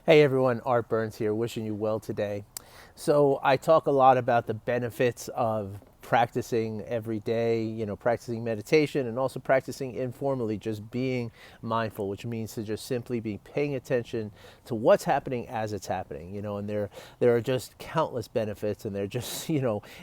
Hey everyone, Art Burns here, wishing you well today. So, I talk a lot about the benefits of practicing every day, practicing meditation and also practicing informally, just being mindful, which means to just simply be paying attention to what's happening as it's happening, and there are just countless benefits, and they're just,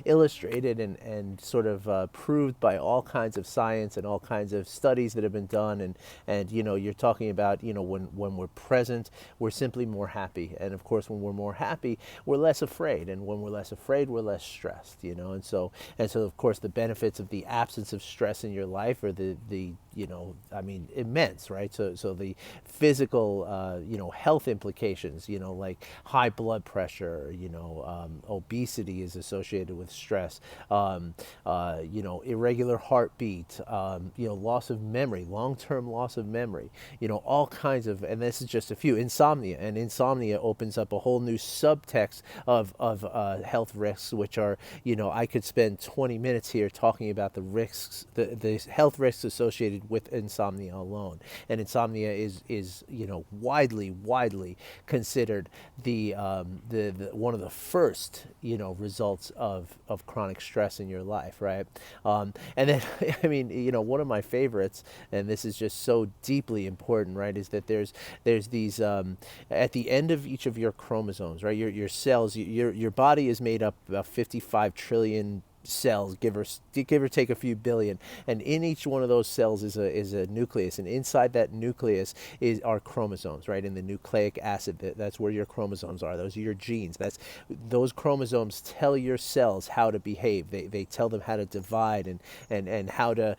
illustrated and sort of proved by all kinds of science and all kinds of studies that have been done. And you're talking about, when we're present, we're simply more happy. And of course, when we're more happy, we're less afraid. And when we're less afraid, we're less stressed, and so of course the benefits of the absence of stress in your life are the immense, right? So the physical health implications, like high blood pressure, obesity is associated with stress, irregular heartbeat, loss of memory, long-term loss of memory, all kinds of, and this is just a few, insomnia. And insomnia opens up a whole new subtext of health risks, which are, I could spend 20 minutes here talking about the risks, the health risks associated with insomnia alone. And insomnia is widely considered the one of the first results of chronic stress in your life, right? And then I mean, one of my favorites, and this is just so deeply important, right, is that there's these at the end of each of your chromosomes, right? Your cells, your body is made up of 55 trillion cells, give or take a few billion, and in each one of those cells is a nucleus, and inside that nucleus are chromosomes, right? In the nucleic acid, that's where your chromosomes are. Those are your genes. Those chromosomes tell your cells how to behave. They tell them how to divide and how to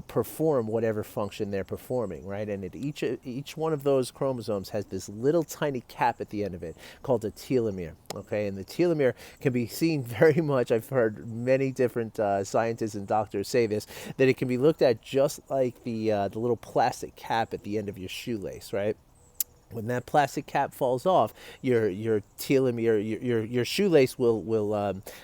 perform whatever function they're performing, right? And each one of those chromosomes has this little tiny cap at the end of it called a telomere. Okay, and the telomere can be seen very much. I've heard many different scientists and doctors say this, that it can be looked at just like the little plastic cap at the end of your shoelace, right? When that plastic cap falls off, your telomere, your shoelace will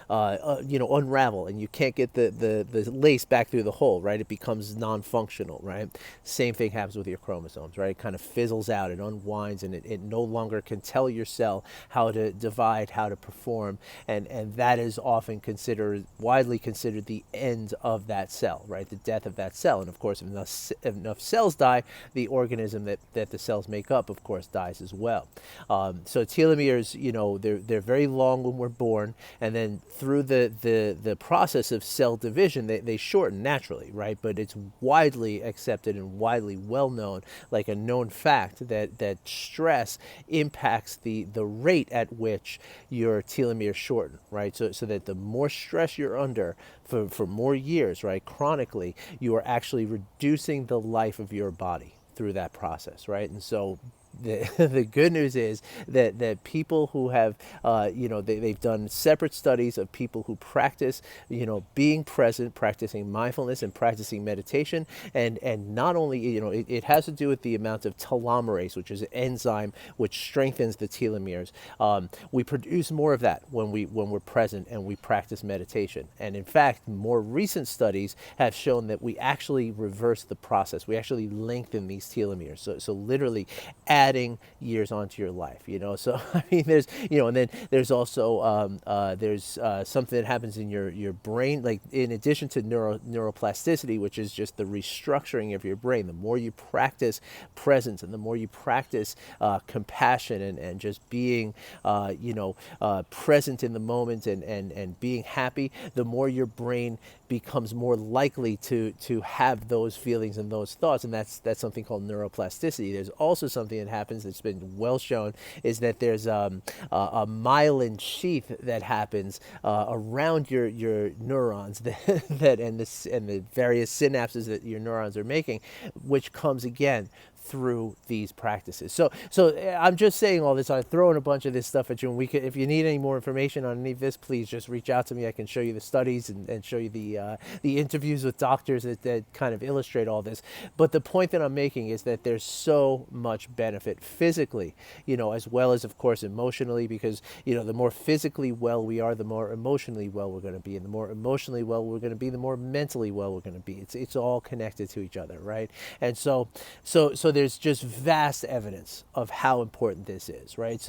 unravel, and you can't get the lace back through the hole, right? It becomes non-functional, right? Same thing happens with your chromosomes, right? It kind of fizzles out, it unwinds, and it no longer can tell your cell how to divide, how to perform, and that is often widely considered the end of that cell, right? The death of that cell. And of course, if enough cells die, the organism that the cells make up, of course, dies as well. So telomeres, they're very long when we're born, and then through the process of cell division, they shorten naturally, right? But it's widely accepted and widely well known, like a known fact, that stress impacts the rate at which your telomeres shorten, right? So that the more stress you're under for more years, right, chronically, you are actually reducing the life of your body through that process, right? And so the good news is that people who have, they've done separate studies of people who practice, being present, practicing mindfulness and practicing meditation. And not only, it has to do with the amount of telomerase, which is an enzyme which strengthens the telomeres. We produce more of that when we're present and we practice meditation. And in fact, more recent studies have shown that we actually reverse the process. We actually lengthen these telomeres. So literally adding years onto your life, So I mean, and then there's also there's something that happens in your brain, like in addition to neuroplasticity, which is just the restructuring of your brain. The more you practice presence, and the more you practice compassion and just being, present in the moment and being happy, the more your brain becomes more likely to have those feelings and those thoughts, and that's something called neuroplasticity. There's also something that happens that's been well shown, is that there's a myelin sheath that happens around your neurons and the various synapses that your neurons are making, which comes again through these practices. So I'm just saying all this. I'm throwing a bunch of this stuff at you, and if you need any more information on any of this, please just reach out to me. I can show you the studies and show you the interviews with doctors that kind of illustrate all this. But the point that I'm making is that there's so much benefit physically, as well as, of course, emotionally, because the more physically well we are, the more emotionally well we're going to be, and the more emotionally well we're going to be, the more mentally well we're going to be. It's all connected to each other, right? And so there's just vast evidence of how important this is, right?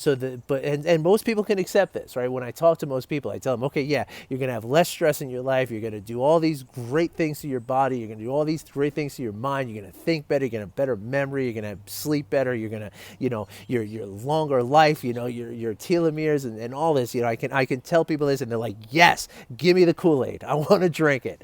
And most people can accept this, right? When I talk to most people, I tell them, okay, yeah, you're going to have less stress in your life. You're going to do all these great things to your body. You're going to do all these great things to your mind. You're going to think better. You're going to have better memory. You're going to sleep better. You're going to, your longer life, your telomeres and all this, I can tell people this and they're like, yes, give me the Kool-Aid. I want to drink it,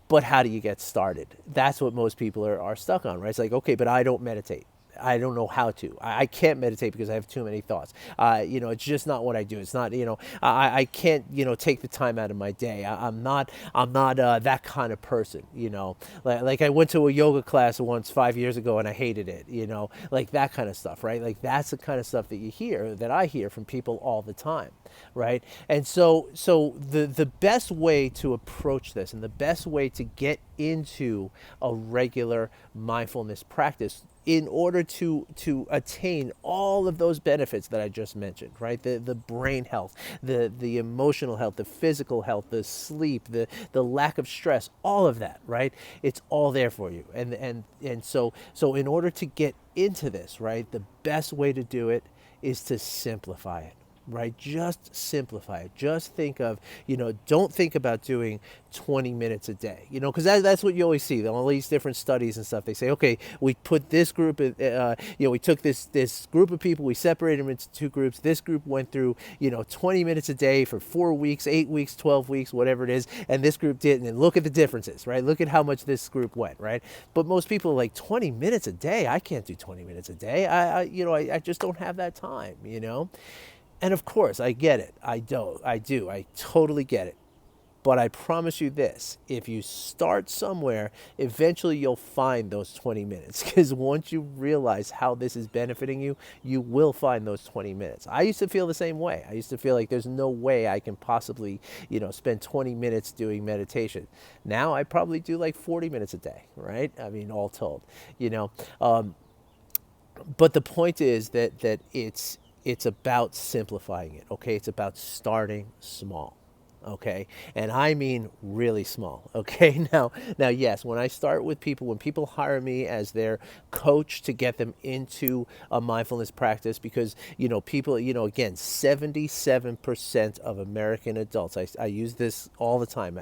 But how do you get started? That's what most people are stuck on, right? It's like, okay, but I don't meditate. I don't know how to. I can't meditate because I have too many thoughts. It's just not what I do. It's not, I can't, take the time out of my day. I'm not that kind of person, Like I went to a yoga class once 5 years ago and I hated it, like that kind of stuff, right? Like that's the kind of stuff that I hear from people all the time, right? And so the best way to approach this and the best way to get into a regular mindfulness practice in order to attain all of those benefits that I just mentioned, right? The brain health, the emotional health, the physical health, the sleep, the lack of stress, all of that, right? It's all there for you. And so in order to get into this, right, the best way to do it is to simplify it. Right? Just simplify it. Just think of, don't think about doing 20 minutes a day, because that's what you always see. All these different studies and stuff. They say, okay, we put this group, we took this group of people, we separated them into two groups. This group went through, 20 minutes a day for 4 weeks, 8 weeks, 12 weeks, whatever it is. And this group didn't. And look at the differences, right? Look at how much this group went, right? But most people are like 20 minutes a day. I can't do 20 minutes a day. I just don't have that time, And of course, I get it. I do. I totally get it. But I promise you this, if you start somewhere, eventually you'll find those 20 minutes. Because once you realize how this is benefiting you, you will find those 20 minutes. I used to feel the same way. I used to feel like there's no way I can possibly, spend 20 minutes doing meditation. Now I probably do like 40 minutes a day, right? I mean, all told, But the point is that it's about simplifying it, okay? It's about starting small, okay? And I mean really small, okay? Now, yes, when I start with people, when people hire me as their coach to get them into a mindfulness practice, because, people, again, 77% of American adults, I use this all the time,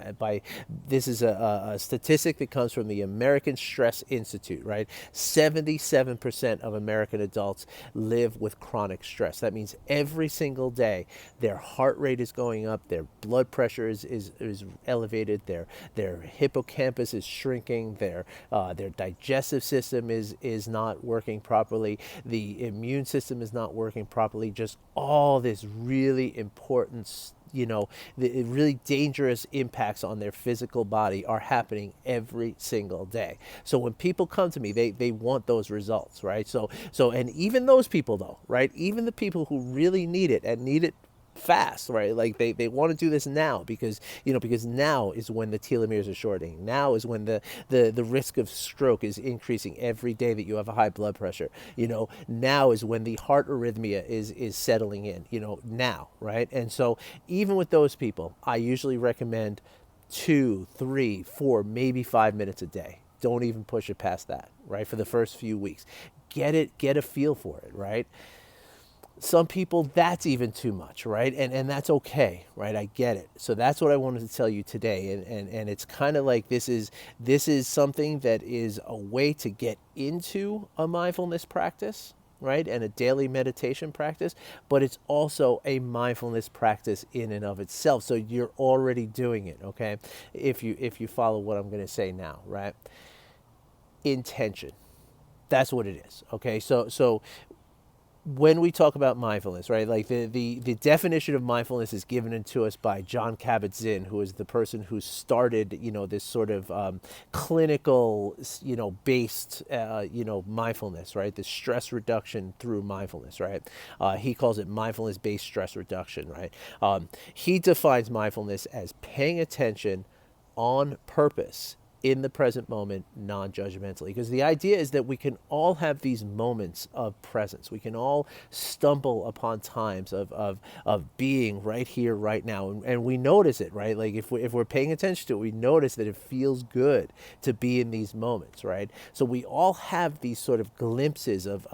this is a statistic that comes from the American Stress Institute, right? 77% of American adults live with chronic stress. That means every single day their heart rate is going up, their blood pressure is elevated, their hippocampus is shrinking, their digestive system is not working properly, the immune system is not working properly. Just all this really important, the really dangerous impacts on their physical body are happening every single day. So when people come to me, they want those results, right? So and even those people though, right? Even the people who really need it and need it fast, right? Like they want to do this now because now is when the telomeres are shortening. Now is when the risk of stroke is increasing every day that you have a high blood pressure. Now is when the heart arrhythmia is settling in, now, right? And so even with those people, I usually recommend 2, 3, 4, maybe 5 minutes a day. Don't even push it past that, right? For the first few weeks. Get a feel for it, right? Some people, that's even too much, right? And that's okay, right? I get it. So that's what I wanted to tell you today. And it's kind of like this is something that is a way to get into a mindfulness practice, right? And a daily meditation practice, but it's also a mindfulness practice in and of itself. So you're already doing it, okay? If you follow what I'm going to say now, right? Intention. That's what it is, okay? So when we talk about mindfulness, right, like the definition of mindfulness is given to us by Jon Kabat-Zinn, who is the person who started, this sort of clinical, based, mindfulness, right, the stress reduction through mindfulness, right. He calls it mindfulness-based stress reduction, right. He defines mindfulness as paying attention on purpose in the present moment non-judgmentally, because the idea is that we can all have these moments of presence. We can all stumble upon times of being right here right now, and we notice it, right? Like if we're paying attention to it, we notice that it feels good to be in these moments, right? So we all have these sort of glimpses of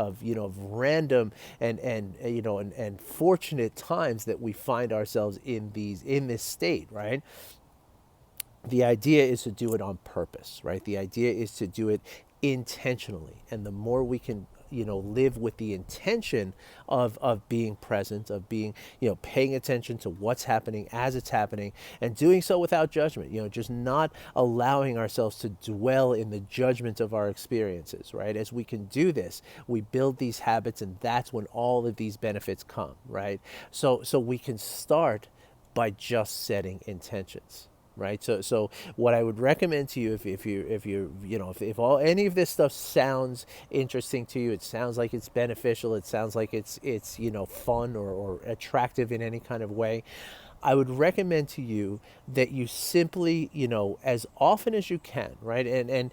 random and fortunate times that we find ourselves in this state, right? The idea is to do it on purpose, right? The idea is to do it intentionally. And the more we can, live with the intention of being present, of being, paying attention to what's happening as it's happening, and doing so without judgment, just not allowing ourselves to dwell in the judgment of our experiences, right? As we can do this, we build these habits, and that's when all of these benefits come, right? So we can start by just setting intentions, right? So what I would recommend to you, if all any of this stuff sounds interesting to you, it sounds like it's beneficial, it sounds like it's fun or attractive in any kind of way, I would recommend to you that you simply, as often as you can, right? And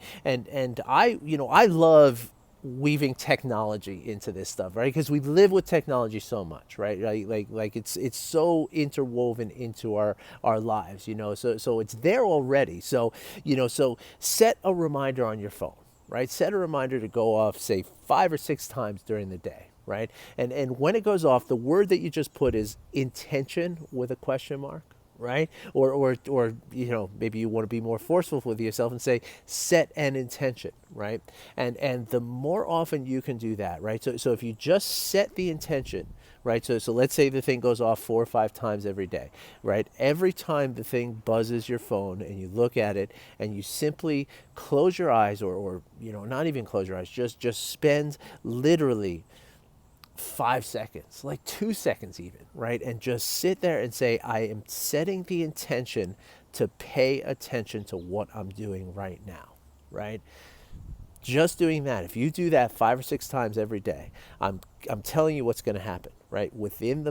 I love weaving technology into this stuff, right? Because we live with technology so much, right? Like it's so interwoven into our lives, So it's there already. So set a reminder on your phone, right? Set a reminder to go off, say 5 or 6 times during the day, right? And when it goes off, the word that you just put is intention with a question mark, right? Or maybe you want to be more forceful with yourself and say set an intention, right? And the more often you can do that, right? So if you just set the intention, right? So let's say the thing goes off 4 or 5 times every day, right? Every time the thing buzzes your phone and you look at it and you simply close your eyes, or not even close your eyes, just spend literally 5 seconds, like 2 seconds even, right? And just sit there and say, I am setting the intention to pay attention to what I'm doing right now, right? Just doing that, if you do that 5 or 6 times every day, I'm telling you what's going to happen, right? Within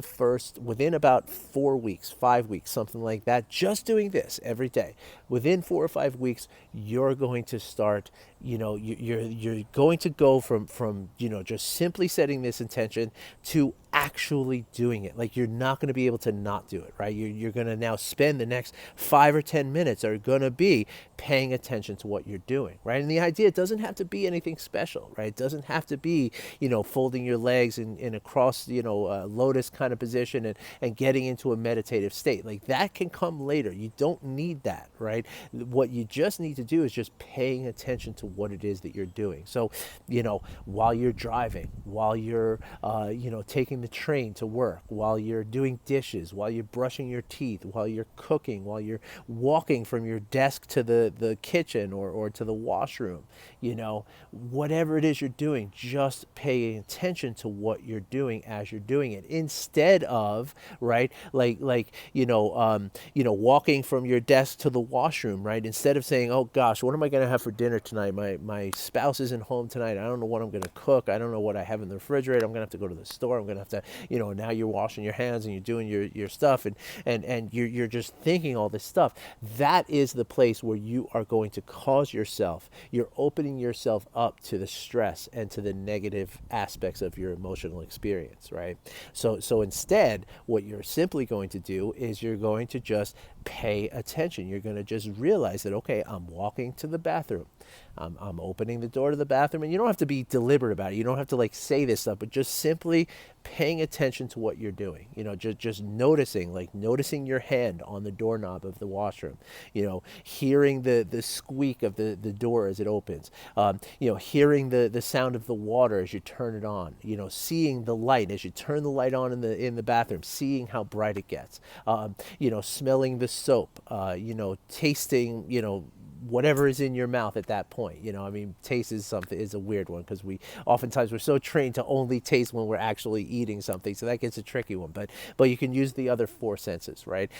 about 4 weeks, 5 weeks, something like that, just doing this every day, within 4 or 5 weeks, you're going to start, you're going to go from just simply setting this intention to actually doing it. Like, you're not going to be able to not do it, right? You're going to now spend the next 5 or 10 minutes are going to be paying attention to what you're doing, right? And the idea, it doesn't have to be anything special, right? It doesn't have to be, folding your legs in a cross, lotus kind of position and getting into a meditative state. Like, that can come later. You don't need that, right? What you just need to do is just paying attention to what it is that you're doing. So, while you're driving, while you're, taking the train to work, while you're doing dishes, while you're brushing your teeth, while you're cooking, while you're walking from your desk to the kitchen or to the washroom, whatever it is you're doing, just pay attention to what you're doing as you're doing it, instead of, right, walking from your desk to the washroom, right? Instead of saying, oh gosh, what am I going to have for dinner tonight? My spouse isn't home tonight. I don't know what I'm going to cook. I don't know what I have in the refrigerator. I'm going to have to go to the store. I'm going to have to, now you're washing your hands and you're doing your stuff, and you're just thinking all this stuff. That is the place where you are going to cause yourself, you're opening yourself up to the stress and to the negative aspects of your emotional experience, right? So instead, what you're simply going to do is you're going to just pay attention. You're going to just realize that, okay, I'm walking to the bathroom. I'm opening the door to the bathroom, and you don't have to be deliberate about it. You don't have to say this stuff, but just simply paying attention to what you're doing. Just noticing your hand on the doorknob of the washroom. Hearing the squeak of the door as it opens. Hearing the sound of the water as you turn it on. Seeing the light as you turn the light on in the bathroom. Seeing how bright it gets. Smelling the soap. Tasting. Whatever is in your mouth at that point. Taste is a weird one, because we're so trained to only taste when we're actually eating something, so that gets a tricky one. But you can use the other four senses, right?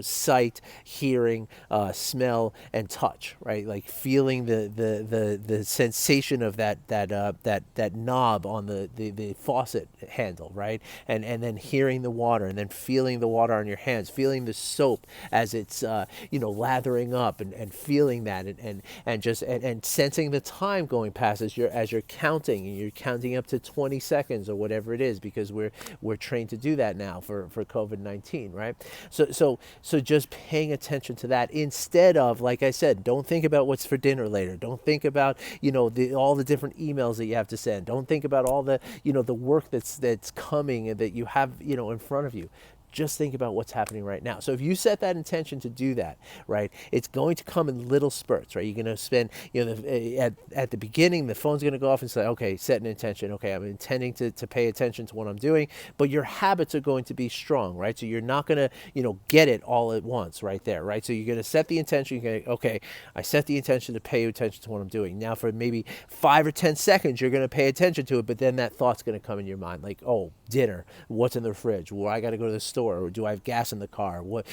Sight, hearing, smell, and touch, right? Like feeling the sensation of that knob on the faucet handle, right? And then hearing the water, and then feeling the water on your hands, feeling the soap as it's lathering up, and feeling feeling that, and just and sensing the time going past as you're counting, and you're counting up to 20 seconds or whatever it is, because we're trained to do that now for COVID-19, right? So just paying attention to that, instead of, like I said, don't think about what's for dinner later. Don't think about, all the different emails that you have to send. Don't think about all the, the work that's coming and that you have, in front of you. Just think about what's happening right now. So if you set that intention to do that, right, it's going to come in little spurts, right? You're going to spend, at the beginning, the phone's going to go off and say, okay, set an intention. Okay, I'm intending to pay attention to what I'm doing, but your habits are going to be strong, right? So you're not going to, get it all at once right there, right? So you're going to set the intention. You're going to, okay, I set the intention to pay attention to what I'm doing. Now for maybe 5 or 10 seconds, you're going to pay attention to it, but then that thought's going to come in your mind, like, oh, dinner, what's in the fridge? Well, I got to go to the store, or do I have gas in the car? What,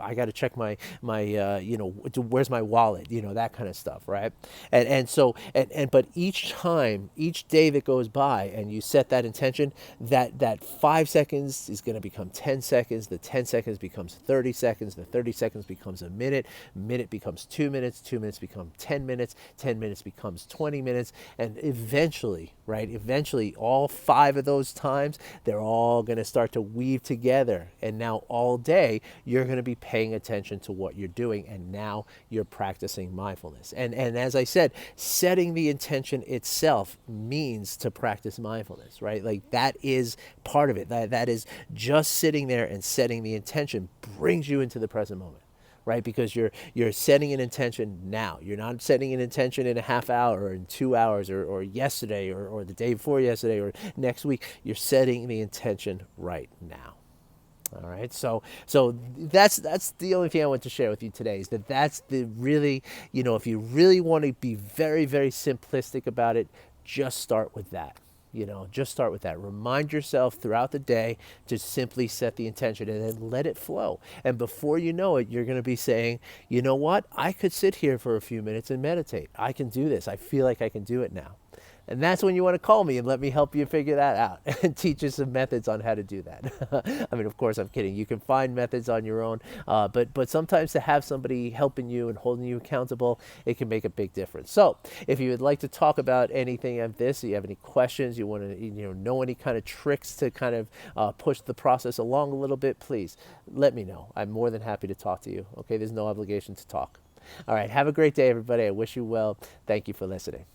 I got to check my where's my wallet? That kind of stuff, right? But each day that goes by, and you set that intention, that 5 seconds is going to become 10 seconds. The 10 seconds becomes 30 seconds. The 30 seconds becomes a minute. Minute becomes 2 minutes. 2 minutes become 10 minutes. 10 minutes becomes 20 minutes, and eventually, right? Eventually, all 5 of those times, they're all going to start to weave together. And now all day, you're going to be paying attention to what you're doing. And now you're practicing mindfulness. And as I said, setting the intention itself means to practice mindfulness, right? Like, that is part of it. That is just sitting there and setting the intention brings you into the present moment, right? Because you're setting an intention now. You're not setting an intention in a half hour, or in 2 hours, or yesterday, or the day before yesterday, or next week. You're setting the intention right now. All right, so that's the only thing I want to share with you today, is that's the really, if you really want to be very, very simplistic about it, just start with that. Just start with that. Remind yourself throughout the day to simply set the intention, and then let it flow. And before you know it, you're going to be saying, you know what? I could sit here for a few minutes and meditate. I can do this. I feel like I can do it now. And that's when you want to call me and let me help you figure that out and teach you some methods on how to do that. I mean, of course, I'm kidding. You can find methods on your own, but sometimes to have somebody helping you and holding you accountable, it can make a big difference. So if you would like to talk about anything of this, you have any questions, you want to know any kind of tricks to kind of push the process along a little bit, please let me know. I'm more than happy to talk to you. Okay, there's no obligation to talk. All right, have a great day, everybody. I wish you well. Thank you for listening.